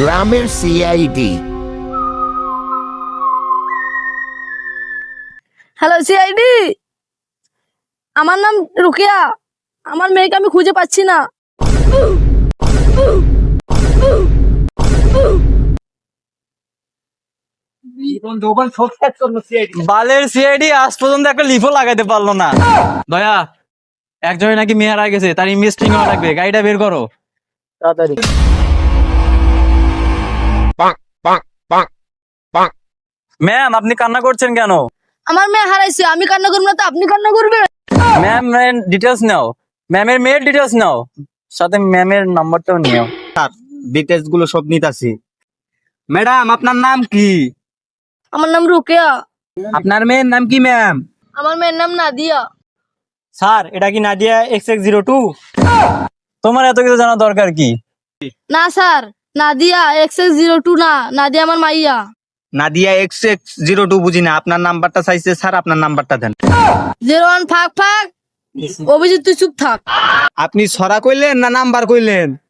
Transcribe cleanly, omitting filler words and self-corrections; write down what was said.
গ্রামের CID. Hello CID, আমার নাম রুকিয়া। আমার মেয়েকে আমি খুঁজে পাচ্ছি না। বালের সিআইডি আজ পর্যন্ত একটা লিফও লাগাইতে পারলো না। দয়া, একজনে নাকি মেয়ে হারা গেছে, তার ইনভেস্টিং হওয়া লাগবে। গাড়িটা বের করো তাড়াতাড়ি। ম্যাম, আপনি কান্না করছেন কেন? আমার মেয়ে হারাইছে, আমি কান্না করবো না তো আপনি কান্না করবেন? ম্যাম, ডিটেলস নাও, ম্যামের মেয়ের ডিটেলস নাও, সাথে ম্যামের নাম্বারটাও নিও। ডিটেলস গুলো সব নিতাছি। ম্যাডাম, আপনার নাম কি? আমার নাম রুকিয়া। আপনার মেয়ের নাম কি ম্যাম? আমার মেয়ের নাম নাদিয়া। স্যার, এটা কি নাদিয়া XX02? তোমার এত কিছু জানা দরকার কি? না স্যার, নাদিয়া XX02 না, নাদিয়া আমার মাইয়া। নাদিয়া XX02 বুঝি না। আপনার নাম্বারটা চাইছে স্যার, আপনার নাম্বারটা দেন। 01 ফাঁক ফাঁক। অভিজিৎ তুই চুপ থাক। আপনি ছড়া কইলেন না নাম্বার কইলেন?